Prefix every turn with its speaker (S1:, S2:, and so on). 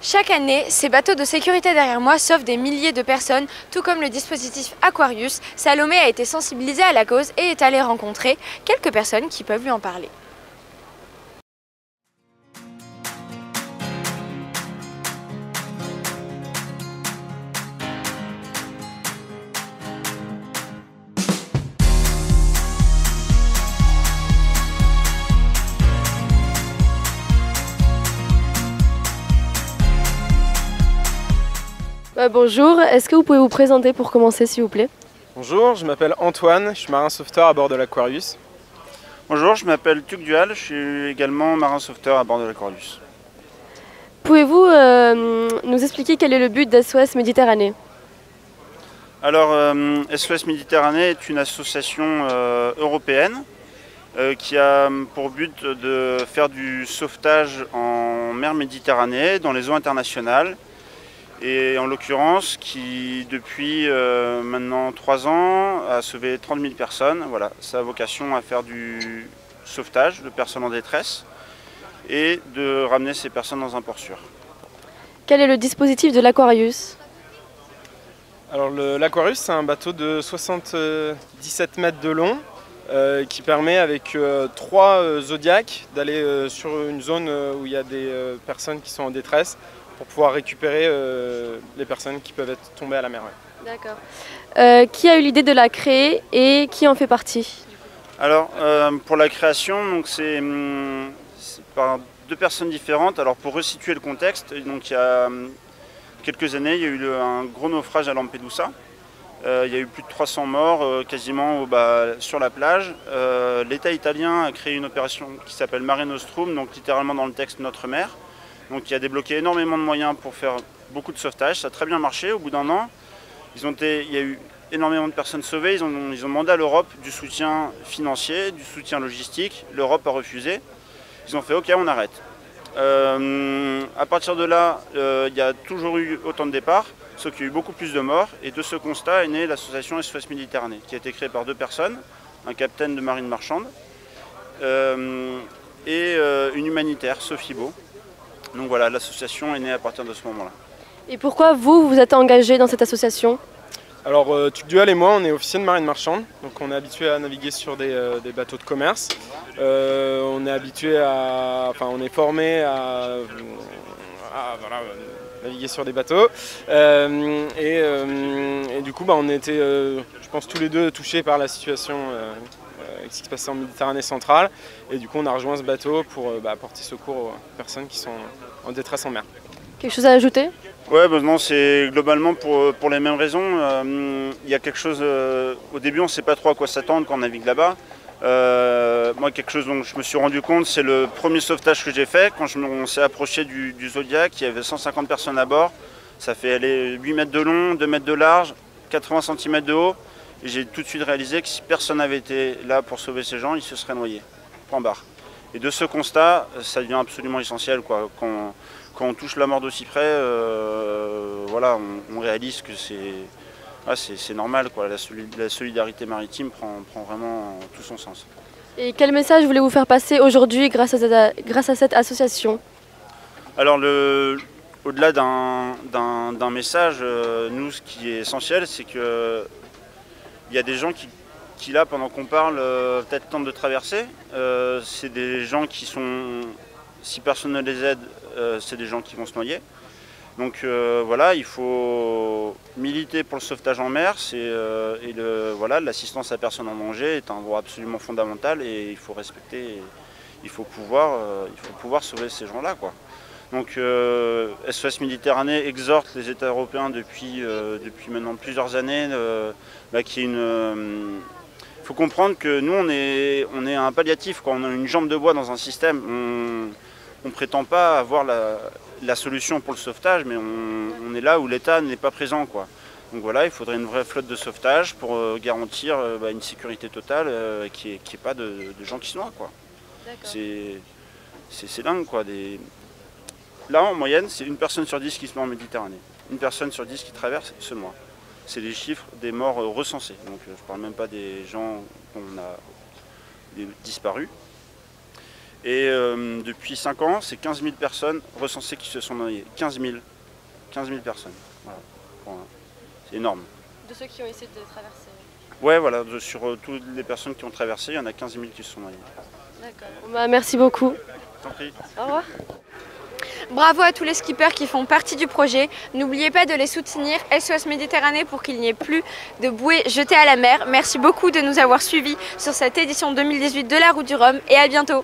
S1: Chaque année, ces bateaux de sécurité derrière moi sauvent des milliers de personnes, tout comme le dispositif Aquarius. Salomé a été sensibilisée à la cause et est allée rencontrer quelques personnes qui peuvent lui en parler.
S2: Bonjour, est-ce que vous pouvez vous présenter pour commencer s'il vous plaît?
S3: Bonjour, je m'appelle Antoine, je suis marin sauveteur à bord de l'Aquarius.
S4: Bonjour, je m'appelle Tuc Dual, je suis également marin sauveteur à bord de l'Aquarius.
S2: Pouvez-vous nous expliquer quel est le but d'SOS Méditerranée?
S4: Alors, SOS Méditerranée est une association européenne qui a pour but de faire du sauvetage en mer Méditerranée, dans les eaux internationales. Et en l'occurrence, qui depuis maintenant 3 ans a sauvé 30 000 personnes. Voilà, ça a vocation à faire du sauvetage de personnes en détresse et de ramener ces personnes dans un port sûr.
S2: Quel est le dispositif de l'Aquarius?
S3: Alors l'Aquarius, c'est un bateau de 77 mètres de long qui permet avec 3 Zodiac d'aller sur une zone où il y a des personnes qui sont en détresse pour pouvoir récupérer les personnes qui peuvent être tombées à la mer. Ouais.
S2: D'accord. Qui a eu l'idée de la créer et qui en fait partie?
S4: Alors, pour la création, c'est par 2 personnes différentes. Alors, pour resituer le contexte, donc, il y a quelques années, il y a eu un gros naufrage à Lampedusa. Il y a eu plus de 300 morts quasiment sur la plage. L'État italien a créé une opération qui s'appelle Mare Nostrum, donc littéralement dans le texte Notre Mer. Donc il a débloqué énormément de moyens pour faire beaucoup de sauvetage. Ça a très bien marché. Au bout d'un an, il y a eu énormément de personnes sauvées. Ils ont demandé à l'Europe du soutien financier, du soutien logistique. L'Europe a refusé. Ils ont fait OK, on arrête. À partir de là, il y a toujours eu autant de départs, sauf qu'il y a eu beaucoup plus de morts. Et de ce constat est née l'association SOS Méditerranée, qui a été créée par 2 personnes, un capitaine de marine marchande et une humanitaire, Sophie Beau. Donc voilà, l'association est née à partir de ce moment-là.
S2: Et pourquoi vous vous êtes engagé dans cette association?
S3: Alors Tuc Dual et moi, on est officiers de marine marchande, donc on est habitué à naviguer sur des bateaux de commerce. On est habitué on est formé à naviguer sur des bateaux. Et du coup, on était, je pense, tous les deux touchés par la situation ce qui se passait en Méditerranée centrale. Et du coup, on a rejoint ce bateau pour apporter secours aux personnes qui sont en détresse en mer.
S2: Quelque chose à ajouter?
S4: Ouais, non, c'est globalement pour les mêmes raisons. Il y a quelque chose, au début, on ne sait pas trop à quoi s'attendre quand on navigue là-bas. Moi, quelque chose dont je me suis rendu compte, c'est le premier sauvetage que j'ai fait. Quand on s'est approché du Zodiac, il y avait 150 personnes à bord. Ça fait aller 8 mètres de long, 2 mètres de large, 80 cm de haut. Et j'ai tout de suite réalisé que si personne n'avait été là pour sauver ces gens, ils se seraient noyés. Point barre. Et de ce constat, ça devient absolument essentiel, quoi. Quand on touche la mort d'aussi près, voilà, on réalise que c'est normal, quoi. La solidarité maritime prend vraiment tout son sens.
S2: Et quel message voulez-vous faire passer aujourd'hui grâce à cette association?
S4: Alors, au-delà d'un message, nous, ce qui est essentiel, c'est que il y a des gens qui là, pendant qu'on parle, peut-être tentent de traverser. C'est des gens qui sont, si personne ne les aide, c'est des gens qui vont se noyer. Donc voilà, il faut militer pour le sauvetage en mer. L'assistance à personne en danger est un droit absolument fondamental et il faut respecter, il faut pouvoir sauver ces gens-là, quoi. Donc SOS Méditerranée exhorte les États européens depuis maintenant plusieurs années il faut comprendre que nous on est un palliatif, quoi. On a une jambe de bois dans un système. On ne prétend pas avoir la solution pour le sauvetage, mais on est là où l'État n'est pas présent, quoi. Donc voilà, il faudrait une vraie flotte de sauvetage pour garantir une sécurité totale, qu'il n'y ait pas de gens qui se noient, quoi. C'est dingue, quoi. Là, en moyenne, c'est 1 personne sur 10 qui se noie en Méditerranée. 1 personne sur 10 qui traverse se noie. C'est les chiffres des morts recensés. Donc je ne parle même pas des gens qu'on a disparus. Et depuis 5 ans, c'est 15 000 personnes recensées qui se sont noyées. 15 000 personnes. Voilà. Voilà. C'est énorme.
S2: De ceux qui ont essayé de traverser.
S4: Ouais, voilà, sur toutes les personnes qui ont traversé, il y en a 15 000 qui se sont noyées.
S2: D'accord. Bah, merci beaucoup.
S4: Tant pis.
S2: Au revoir.
S1: Bravo à tous les skippers qui font partie du projet. N'oubliez pas de les soutenir, SOS Méditerranée, pour qu'il n'y ait plus de bouées jetées à la mer. Merci beaucoup de nous avoir suivis sur cette édition 2018 de la Route du Rhum et à bientôt.